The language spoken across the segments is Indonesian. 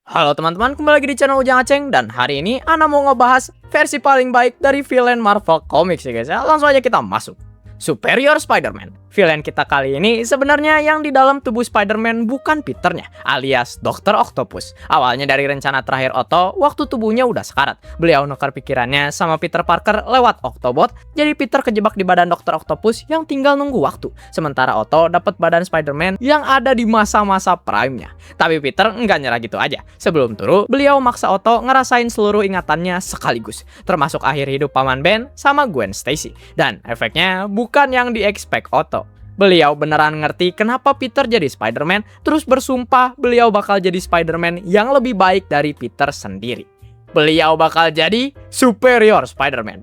Halo teman-teman, kembali lagi di channel Ujang Aceng. Dan hari ini Ana mau ngebahas versi paling baik dari villain Marvel Comics ya guys ya. Langsung aja kita masuk. Superior Spider-Man. Villain kita kali ini sebenarnya yang di dalam tubuh Spider-Man bukan Peternya, alias Dr. Octopus. Awalnya dari rencana terakhir Otto, waktu tubuhnya udah sekarat. Beliau nukar pikirannya sama Peter Parker lewat Octobot, jadi Peter kejebak di badan Dr. Octopus yang tinggal nunggu waktu. Sementara Otto dapat badan Spider-Man yang ada di masa-masa prime-nya. Tapi Peter nggak nyerah gitu aja. Sebelum turun, beliau maksa Otto ngerasain seluruh ingatannya sekaligus, termasuk akhir hidup Paman Ben sama Gwen Stacy. Dan efeknya bukan yang di-expect Otto. Beliau beneran ngerti kenapa Peter jadi Spider-Man, terus bersumpah beliau bakal jadi Spider-Man yang lebih baik dari Peter sendiri. Beliau bakal jadi Superior Spider-Man.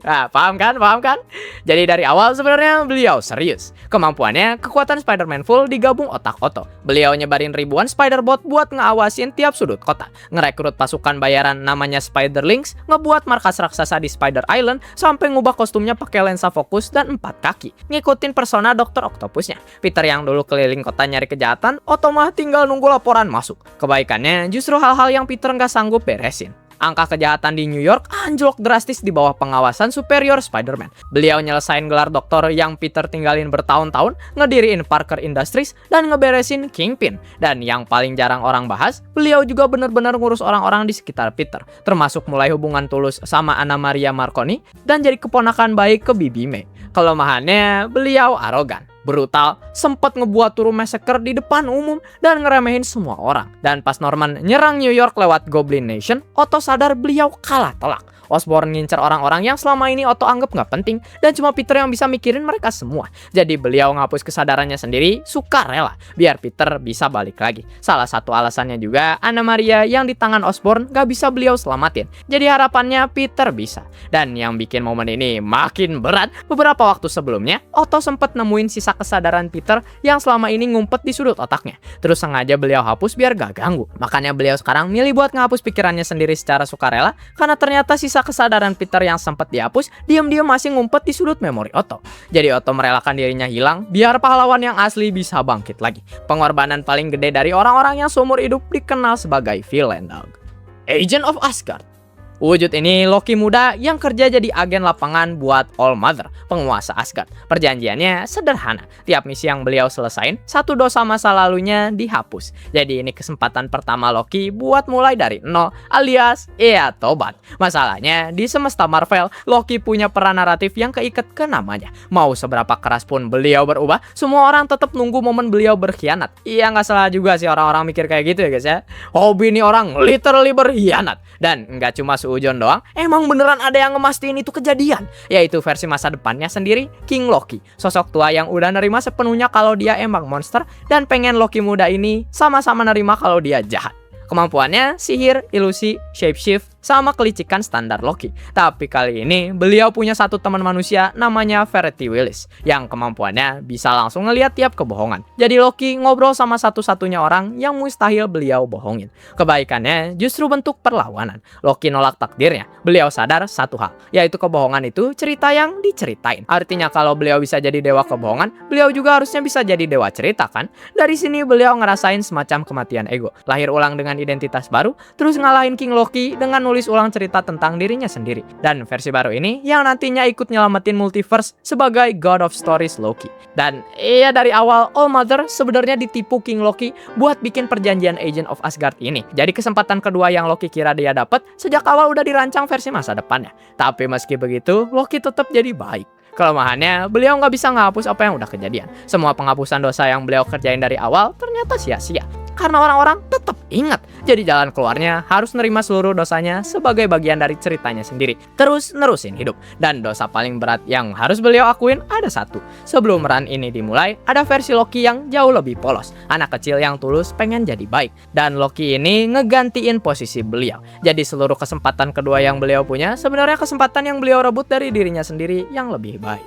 Nah, paham kan? Paham kan? Jadi dari awal sebenarnya beliau serius. Kemampuannya, kekuatan Spider-Man full digabung otak Otto. Beliau nyebarin ribuan Spider-Bot buat ngawasin tiap sudut kota. Ngerekrut pasukan bayaran namanya Spider-Links, ngebuat markas raksasa di Spider Island, sampai ngubah kostumnya pakai lensa fokus dan 4 kaki. Ngikutin persona Dr. Octopusnya. Peter yang dulu keliling kota nyari kejahatan, Otto mah tinggal nunggu laporan masuk. Kebaikannya, justru hal-hal yang Peter nggak sanggup beres. Angka kejahatan di New York anjlok drastis di bawah pengawasan Superior Spider-Man. Beliau nyelesain gelar doktor yang Peter tinggalin bertahun-tahun, ngediriin Parker Industries, dan ngeberesin Kingpin. Dan yang paling jarang orang bahas, beliau juga bener-bener ngurus orang-orang di sekitar Peter, termasuk mulai hubungan tulus sama Anna Maria Marconi, dan jadi keponakan baik ke Bibi May. Kelemahannya, beliau arogan, brutal, sempat ngebuat turun massacre di depan umum dan ngeremehin semua orang. Dan pas Norman nyerang New York lewat Goblin Nation, Otto sadar beliau kalah telak. Osborn ngincer orang-orang yang selama ini Otto anggap nggak penting, dan cuma Peter yang bisa mikirin mereka semua. Jadi beliau ngapus kesadarannya sendiri, sukarela, biar Peter bisa balik lagi. Salah satu alasannya juga, Anna Maria yang di tangan Osborn nggak bisa beliau selamatin. Jadi harapannya Peter bisa. Dan yang bikin momen ini makin berat, beberapa waktu sebelumnya, Otto sempat nemuin sisa kesadaran Peter yang selama ini ngumpet di sudut otaknya. Terus sengaja beliau hapus biar gak ganggu. Makanya beliau sekarang milih buat ngapus pikirannya sendiri secara sukarela, karena ternyata sisa kesadaran Peter yang sempat dihapus diam-diam masih ngumpet di sudut memori Otto. Jadi Otto merelakan dirinya hilang biar pahlawan yang asli bisa bangkit lagi. Pengorbanan paling gede dari orang-orang yang seumur hidup dikenal sebagai villain dog. Agent of Asgard. Wujud ini Loki muda yang kerja jadi agen lapangan buat All Mother, penguasa Asgard. Perjanjiannya sederhana, tiap misi yang beliau selesain, satu dosa masa lalunya dihapus. Jadi ini kesempatan pertama Loki buat mulai dari nol, alias tobat. Masalahnya, di semesta Marvel, Loki punya peran naratif yang keikat ke namanya. Mau seberapa keras pun beliau berubah, semua orang tetap nunggu momen beliau berkhianat. Iya, nggak salah juga sih orang-orang mikir kayak gitu ya guys ya. Hobi ini orang literally berkhianat. Dan nggak cuma seujon doang, emang beneran ada yang ngemastiin itu kejadian. Yaitu versi masa depannya sendiri, King Loki. Sosok tua yang udah nerima sepenuhnya kalau dia emang monster, dan pengen Loki muda ini sama-sama nerima kalau dia jahat. Kemampuannya sihir, ilusi, shapeshift, sama kelicikan standar Loki. Tapi kali ini beliau punya satu teman manusia namanya Verity Willis, yang kemampuannya bisa langsung ngeliat tiap kebohongan. Jadi Loki ngobrol sama satu-satunya orang yang mustahil beliau bohongin. Kebaikannya justru bentuk perlawanan. Loki nolak takdirnya. Beliau sadar satu hal, yaitu kebohongan itu cerita yang diceritain. Artinya kalau beliau bisa jadi dewa kebohongan, beliau juga harusnya bisa jadi dewa cerita kan? Dari sini beliau ngerasain semacam kematian ego. Lahir ulang dengan identitas baru, terus ngalahin King Loki dengan nulis ulang cerita tentang dirinya sendiri. Dan versi baru ini yang nantinya ikut nyelamatin multiverse sebagai God of Stories Loki. Dan iya, dari awal All Mother sebenarnya ditipu King Loki buat bikin perjanjian Agent of Asgard ini. Jadi kesempatan kedua yang Loki kira dia dapat sejak awal udah dirancang versi masa depannya. Tapi meski begitu, Loki tetap jadi baik. Kelemahannya, beliau nggak bisa ngapus apa yang udah kejadian. Semua penghapusan dosa yang beliau kerjain dari awal ternyata sia-sia. Karena orang-orang tetap ingat. Jadi jalan keluarnya harus nerima seluruh dosanya sebagai bagian dari ceritanya sendiri. Terus nerusin hidup. Dan dosa paling berat yang harus beliau akuin ada satu. Sebelum run ini dimulai, ada versi Loki yang jauh lebih polos. Anak kecil yang tulus pengen jadi baik. Dan Loki ini ngegantiin posisi beliau. Jadi seluruh kesempatan kedua yang beliau punya sebenarnya kesempatan yang beliau rebut dari dirinya sendiri yang lebih baik.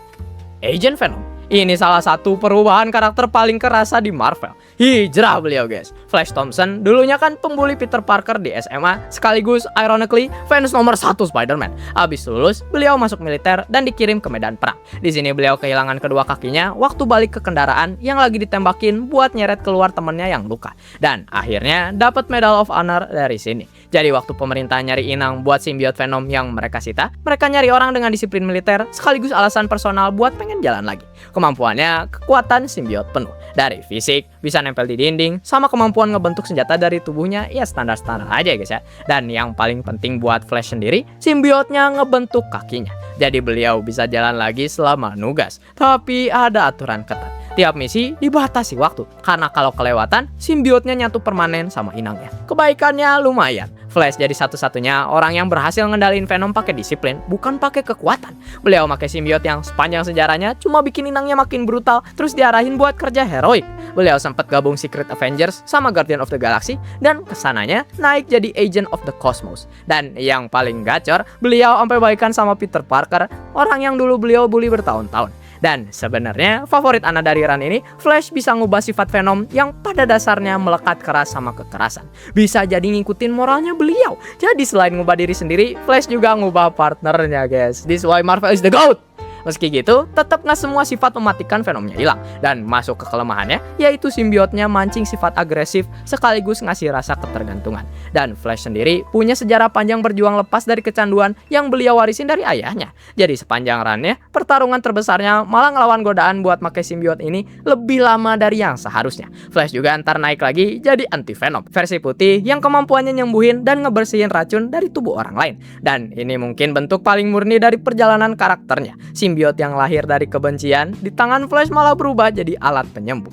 Agent Venom. Ini salah satu perubahan karakter paling kerasa di Marvel. Hijrah beliau guys. Flash Thompson dulunya kan pembuli Peter Parker di SMA, sekaligus ironically fans nomor 1 Spider-Man. Habis lulus, beliau masuk militer dan dikirim ke medan perang. Di sini beliau kehilangan kedua kakinya waktu balik ke kendaraan yang lagi ditembakin buat nyeret keluar temennya yang luka. Dan akhirnya dapat Medal of Honor dari sini. Jadi waktu pemerintah nyari inang buat simbiot Venom yang mereka sita, mereka nyari orang dengan disiplin militer sekaligus alasan personal buat pengen jalan lagi. Kemampuannya kekuatan simbiot penuh. Dari fisik, bisa nempel di dinding, sama kemampuan ngebentuk senjata dari tubuhnya, ya standar-standar aja guys ya. Dan yang paling penting buat Flash sendiri, simbiotnya ngebentuk kakinya. Jadi beliau bisa jalan lagi selama nugas. Tapi ada aturan ketat. Tiap misi dibatasi waktu, karena kalau kelewatan, simbiotnya nyatu permanen sama inangnya. Kebaikannya lumayan. Flash jadi satu-satunya orang yang berhasil ngendalin Venom pakai disiplin, bukan pakai kekuatan. Beliau pakai simbiot yang sepanjang sejarahnya cuma bikin inangnya makin brutal, terus diarahin buat kerja heroik. Beliau sempat gabung Secret Avengers sama Guardian of the Galaxy, dan kesananya naik jadi Agent of the Cosmos. Dan yang paling gacor, beliau sampai baikan sama Peter Parker, orang yang dulu beliau bully bertahun-tahun. Dan sebenarnya favorit Ana dari run ini, Flash bisa ngubah sifat Venom yang pada dasarnya melekat keras sama kekerasan. Bisa jadi ngikutin moralnya beliau. Jadi selain ngubah diri sendiri, Flash juga ngubah partnernya guys. This why Marvel is the GOAT. Meski gitu, tetap nggak semua sifat mematikan Venomnya hilang. Dan masuk ke kelemahannya, yaitu simbiotnya mancing sifat agresif sekaligus ngasih rasa ketergantungan. Dan Flash sendiri punya sejarah panjang berjuang lepas dari kecanduan yang beliau warisin dari ayahnya. Jadi sepanjang runnya, pertarungan terbesarnya malah ngelawan godaan buat pakai simbiot ini lebih lama dari yang seharusnya. Flash juga ntar naik lagi jadi anti Venom, versi putih yang kemampuannya nyembuhin dan ngebersihin racun dari tubuh orang lain. Dan ini mungkin bentuk paling murni dari perjalanan karakternya. Simbiot yang lahir dari kebencian di tangan Flash malah berubah jadi alat penyembuh.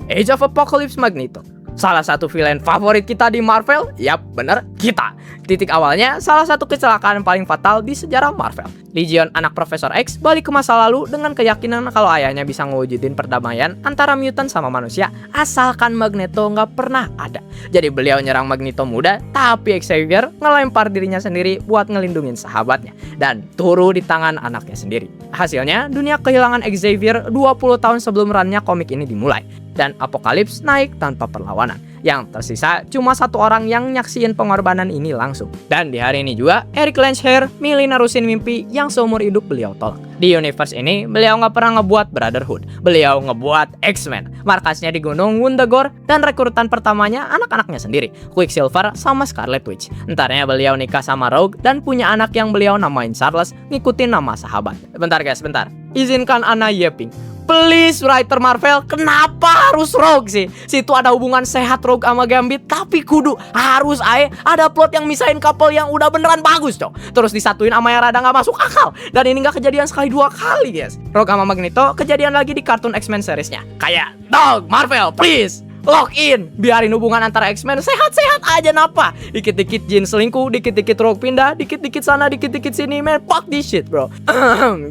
Age of Apocalypse Magneto, salah satu villain favorit kita di Marvel. Yap, bener, kita. Titik awalnya salah satu kecelakaan paling fatal di sejarah Marvel. Legion, anak Profesor X, balik ke masa lalu dengan keyakinan kalau ayahnya bisa ngewujudin perdamaian antara mutant sama manusia asalkan Magneto nggak pernah ada. Jadi beliau nyerang Magneto muda, tapi Xavier ngelempar dirinya sendiri buat ngelindungin sahabatnya dan turu di tangan anaknya sendiri. Hasilnya, dunia kehilangan Xavier 20 tahun sebelum runnya komik ini dimulai. Dan Apocalypse naik tanpa perlawanan. Yang tersisa cuma satu orang yang nyaksiin pengorbanan ini langsung. Dan di hari ini juga, Eric Landshear milih nerusin mimpi yang seumur hidup beliau tolak. Di universe ini, beliau nggak pernah ngebuat Brotherhood. Beliau ngebuat X-Men. Markasnya di Gunung Wundagore, dan rekrutan pertamanya anak-anaknya sendiri, Quicksilver sama Scarlet Witch. Entarnya beliau nikah sama Rogue dan punya anak yang beliau namain Charles, ngikutin nama sahabat. Bentar guys, bentar. Izinkan Ana yeping. Please writer Marvel, kenapa harus Rogue sih? Situ ada hubungan sehat Rogue sama Gambit, tapi kudu harus ada plot yang misahin couple yang udah beneran bagus cok. Terus disatuin sama yang rada nggak masuk akal. Dan ini nggak kejadian sekali dua kali guys. Rogue sama Magneto kejadian lagi di kartun X-Men seriesnya. Kayak dog Marvel please lock in, biarin hubungan antara X-Men sehat-sehat aja napa. Dikit-dikit Jean selingkuh, dikit-dikit Rogue pindah, dikit-dikit sana, dikit-dikit sini, man, fuck this shit bro.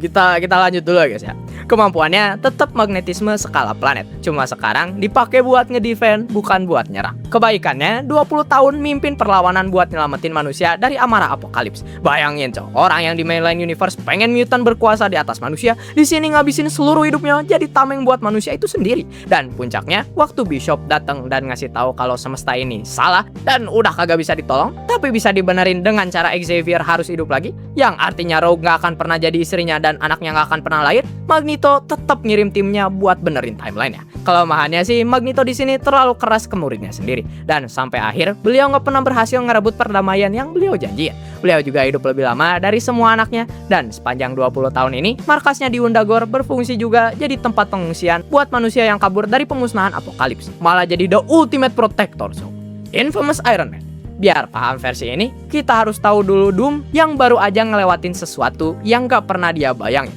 kita lanjut dulu guys ya. Kemampuannya tetap magnetisme skala planet, cuma sekarang dipakai buat ngedefend, bukan buat nyerang. Kebaikannya 20 tahun mimpin perlawanan buat nyelamatin manusia dari amarah Apocalypse. Bayangin cok, orang yang di mainline universe pengen mutant berkuasa di atas manusia, di sini ngabisin seluruh hidupnya jadi tameng buat manusia itu sendiri. Dan puncaknya waktu Bishop datang dan ngasih tahu kalau semesta ini salah dan udah kagak bisa ditolong, tapi bisa dibenerin dengan cara Xavier harus hidup lagi, yang artinya Rogue nggak akan pernah jadi istrinya dan anaknya nggak akan pernah lahir. Magneto tetap ngirim timnya buat benerin timelinenya. Kelemahannya sih Magneto di sini terlalu keras ke muridnya sendiri, dan sampai akhir beliau nggak pernah berhasil ngerebut perdamaian yang beliau janjiin. Beliau juga hidup lebih lama dari semua anaknya, dan sepanjang 20 tahun ini markasnya di Wundagore berfungsi juga jadi tempat pengungsian buat manusia yang kabur dari pemusnahan Apocalypse. Malah jadi the ultimate protector. So, Infamous Iron Man. Biar paham versi ini, kita harus tahu dulu Doom yang baru aja ngelewatin sesuatu yang gak pernah dia bayangin.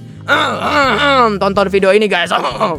Tonton video ini guys.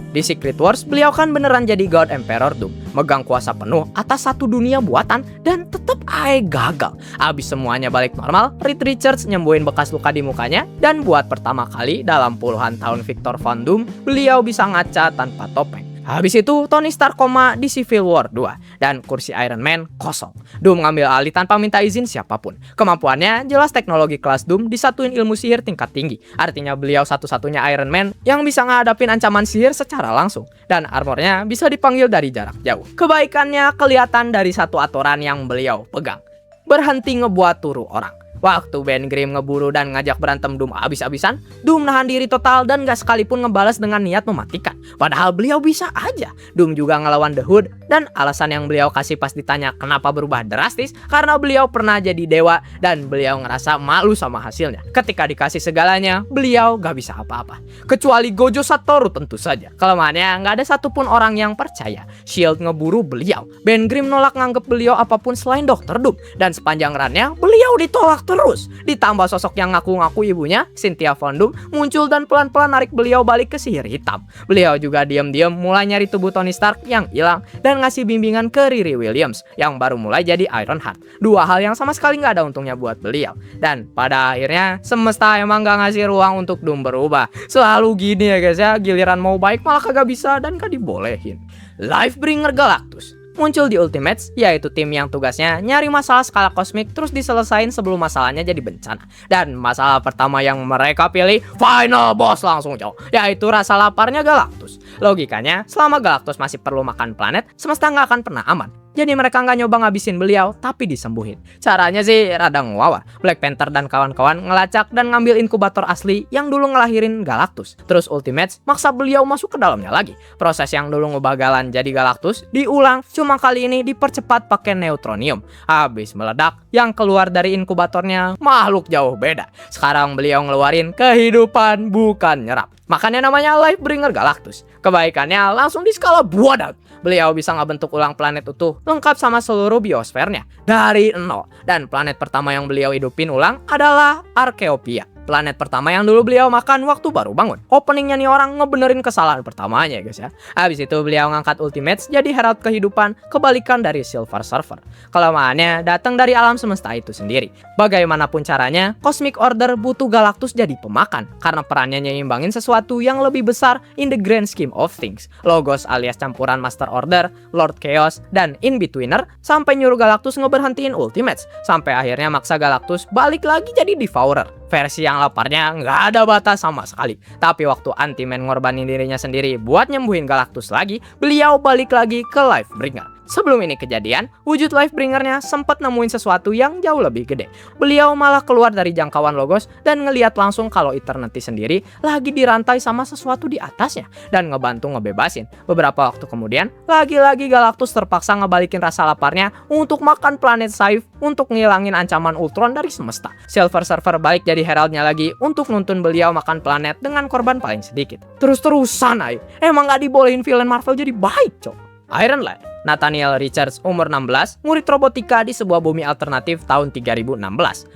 Di Secret Wars, beliau kan beneran jadi God Emperor Doom, megang kuasa penuh atas satu dunia buatan, dan tetep gagal. Abis semuanya balik normal, Reed Richards nyembuhin bekas luka di mukanya, dan buat pertama kali dalam puluhan tahun Victor Von Doom, beliau bisa ngaca tanpa topeng. Habis itu Tony Stark koma di Civil War 2 dan kursi Iron Man kosong. Doom ngambil alih tanpa minta izin siapapun. Kemampuannya jelas teknologi kelas Doom disatuin ilmu sihir tingkat tinggi. Artinya beliau satu-satunya Iron Man yang bisa ngadapin ancaman sihir secara langsung. Dan armornya bisa dipanggil dari jarak jauh. Kebaikannya kelihatan dari satu aturan yang beliau pegang. Berhenti ngebuat turu orang. Waktu Ben Grimm ngeburu dan ngajak berantem Doom abis-abisan, Doom nahan diri total dan gak sekalipun ngebalas dengan niat mematikan. Padahal beliau bisa aja. Doom juga ngelawan The Hood, dan alasan yang beliau kasih pas ditanya kenapa berubah drastis, karena beliau pernah jadi dewa dan beliau ngerasa malu sama hasilnya. Ketika dikasih segalanya, beliau gak bisa apa-apa. Kecuali Gojo Satoru tentu saja. Kelemahannya gak ada satupun orang yang percaya. Shield ngeburu beliau. Ben Grimm nolak nganggep beliau apapun selain Dr. Doom. Dan sepanjang runnya, beliau ditolak terus. Ditambah sosok yang ngaku-ngaku ibunya, Cynthia Von Doom, muncul dan pelan-pelan narik beliau balik ke sihir hitam. Beliau juga diam-diam mulai nyari tubuh Tony Stark yang hilang dan ngasih bimbingan ke Riri Williams yang baru mulai jadi Ironheart. Dua hal yang sama sekali nggak ada untungnya buat beliau. Dan pada akhirnya semesta emang nggak ngasih ruang untuk Doom berubah. Selalu gini ya guys ya, giliran mau baik malah kagak bisa dan gak dibolehin. Lifebringer Galactus muncul di Ultimates, yaitu tim yang tugasnya nyari masalah skala kosmik terus diselesain sebelum masalahnya jadi bencana. Dan masalah pertama yang mereka pilih, final boss langsung cowok, yaitu rasa laparnya Galactus. Logikanya, selama Galactus masih perlu makan planet, semesta nggak akan pernah aman. Jadi mereka nggak nyoba ngabisin beliau, tapi disembuhin. Caranya sih rada ngawar. Black Panther dan kawan-kawan ngelacak dan ngambil inkubator asli yang dulu ngelahirin Galactus. Terus Ultimates maksa beliau masuk ke dalamnya lagi. Proses yang dulu ngebagalan jadi Galactus diulang, cuma kali ini dipercepat pakai neutronium. Habis meledak, yang keluar dari inkubatornya makhluk jauh beda. Sekarang beliau ngeluarin kehidupan, bukan nyerap. Makanya namanya Lifebringer Galactus. Kebaikannya langsung di skala buadak. Beliau bisa ngebentuk ulang planet utuh lengkap sama seluruh biosfernya dari nol. Dan planet pertama yang beliau hidupin ulang adalah Arkeopia. Planet pertama yang dulu beliau makan waktu baru bangun. Openingnya nih orang ngebenerin kesalahan pertamanya ya guys ya. Habis itu beliau ngangkat Ultimates jadi herald kehidupan, kebalikan dari Silver Surfer. Kelemahannya datang dari alam semesta itu sendiri. Bagaimanapun caranya, Cosmic Order butuh Galactus jadi pemakan karena perannya nyimbangin sesuatu yang lebih besar in the grand scheme of things. Logos alias campuran Master Order, Lord Chaos, dan In-Betweener sampai nyuruh Galactus ngeberhentiin Ultimates. Sampai akhirnya maksa Galactus balik lagi jadi Devourer. Versi yang laparnya nggak ada batas sama sekali. Tapi waktu Anti-Man ngorbanin dirinya sendiri buat nyembuhin Galactus lagi, beliau balik lagi ke Lifebringer. Sebelum ini kejadian, wujud Lifebringernya sempat nemuin sesuatu yang jauh lebih gede. Beliau malah keluar dari jangkauan Logos dan ngeliat langsung kalau Eternity sendiri lagi dirantai sama sesuatu di atasnya dan ngebantu ngebebasin. Beberapa waktu kemudian, lagi-lagi Galactus terpaksa ngebalikin rasa laparnya untuk makan planet Scythe untuk ngilangin ancaman Ultron dari semesta. Silver Surfer balik jadi heraldnya lagi untuk nuntun beliau makan planet dengan korban paling sedikit. Terus-terusan ay, emang gak dibolehin villain Marvel jadi baik cok. Iron Lad, Nathaniel Richards umur 16, murid robotika di sebuah bumi alternatif tahun 3016.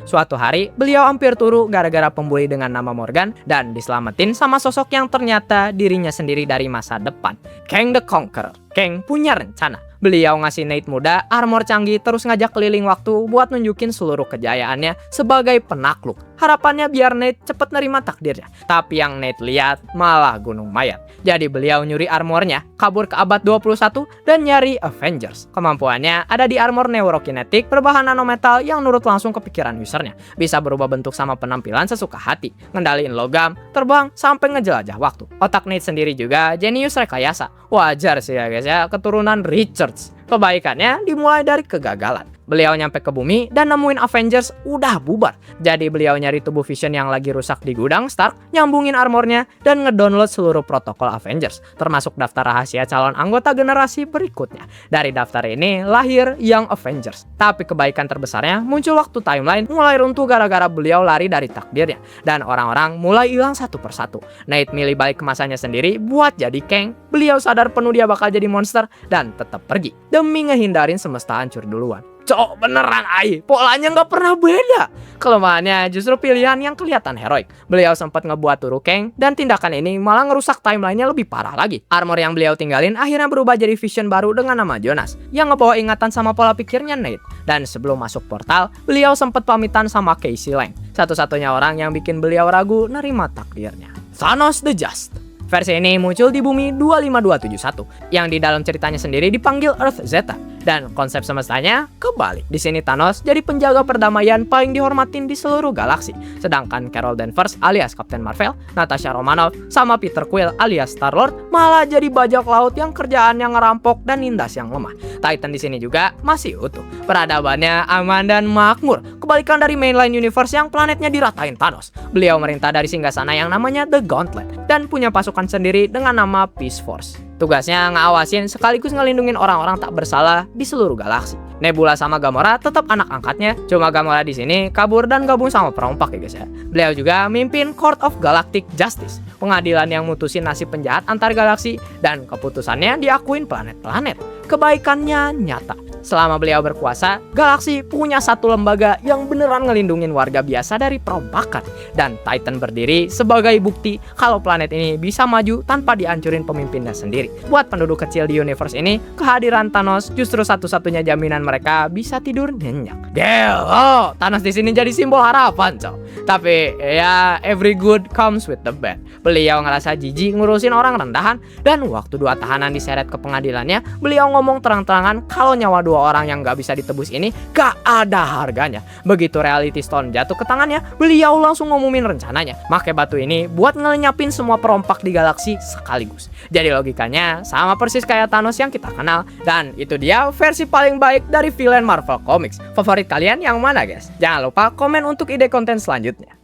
Suatu hari, beliau hampir turu gara-gara pembuli dengan nama Morgan dan diselamatin sama sosok yang ternyata dirinya sendiri dari masa depan, Kang the Conqueror. Kang punya rencana. Beliau ngasih Nate muda armor canggih terus ngajak keliling waktu buat nunjukin seluruh kejayaannya sebagai penakluk. Harapannya biar Nate cepet nerima takdirnya. Tapi yang Nate lihat malah gunung mayat. Jadi beliau nyuri armornya, kabur ke abad 21 dan nyari Avengers. Kemampuannya ada di armor neurokinetik berbahan nanometal yang nurut langsung ke pikiran usernya. Bisa berubah bentuk sama penampilan sesuka hati, ngendaliin logam, terbang, sampai ngejelajah waktu. Otak Nate sendiri juga jenius rekayasa. Wajar sih ya guys ya, keturunan Richards. Kebaikannya dimulai dari kegagalan. Beliau nyampe ke bumi dan nemuin Avengers udah bubar. Jadi beliau nyari tubuh Vision yang lagi rusak di gudang Stark, nyambungin armornya, dan ngedownload seluruh protokol Avengers, termasuk daftar rahasia calon anggota generasi berikutnya. Dari daftar ini lahir Young Avengers. Tapi kebaikan terbesarnya muncul waktu timeline mulai runtuh gara-gara beliau lari dari takdirnya. Dan orang-orang mulai hilang satu persatu. Nate milih balik ke masanya sendiri buat jadi Kang. Beliau sadar penuh dia bakal jadi monster dan tetap pergi demi ngehindarin semesta hancur duluan. Cok beneran ay, polanya nggak pernah beda. Kelemahannya justru pilihan yang kelihatan heroik. Beliau sempat ngebuat turu Kang dan tindakan ini malah ngerusak timelinenya lebih parah lagi. Armor yang beliau tinggalin akhirnya berubah jadi Vision baru dengan nama Jonas yang ngebawa ingatan sama pola pikirnya Nate. Dan sebelum masuk portal, beliau sempat pamitan sama Casey Lang, satu-satunya orang yang bikin beliau ragu nerima takdirnya. Thanos the Just. Versi ini muncul di bumi 25271 yang di dalam ceritanya sendiri dipanggil Earth Zeta, dan konsep semestanya kebalik. Di sini Thanos jadi penjaga perdamaian paling dihormatin di seluruh galaksi, sedangkan Carol Danvers alias Captain Marvel, Natasha Romanoff, sama Peter Quill alias Star-Lord malah jadi bajak laut yang kerjaannya ngerampok dan nindas yang lemah. Titan di sini juga masih utuh, peradabannya aman dan makmur, kebalikan dari mainline universe yang planetnya diratain Thanos. Beliau merintah dari singgasana yang namanya The Gauntlet dan punya pasukan sendiri dengan nama Peace Force. Tugasnya ngawasin sekaligus ngelindungin orang-orang tak bersalah di seluruh galaksi. Nebula sama Gamora tetap anak angkatnya, cuma Gamora di sini kabur dan gabung sama perompak ya guys ya. Beliau juga mimpin Court of Galactic Justice, pengadilan yang mutusin nasib penjahat antar galaksi, dan keputusannya diakuin planet-planet. Kebaikannya nyata. Selama beliau berkuasa, galaksi punya satu lembaga yang beneran ngelindungin warga biasa dari perompakan. Dan Titan berdiri sebagai bukti kalau planet ini bisa maju tanpa dihancurin pemimpinnya sendiri. Buat penduduk kecil di universe ini, kehadiran Thanos justru satu-satunya jaminan mereka bisa tidur nyenyak. Gelo, Thanos di sini jadi simbol harapan, cow. Tapi ya, every good comes with the bad. Beliau ngerasa jijik ngurusin orang rendahan, dan waktu 2 tahanan diseret ke pengadilannya, beliau ngomong terang-terangan kalau nyawa 2 orang yang gak bisa ditebus ini gak ada harganya. Begitu Reality Stone jatuh ke tangannya, beliau langsung ngumumin rencananya pakai batu ini buat ngelenyapin semua perompak di galaksi sekaligus. Jadi logikanya sama persis kayak Thanos yang kita kenal. Dan itu dia versi paling baik dari villain Marvel Comics. Favorit kalian yang mana guys? Jangan lupa komen untuk ide konten selanjutnya.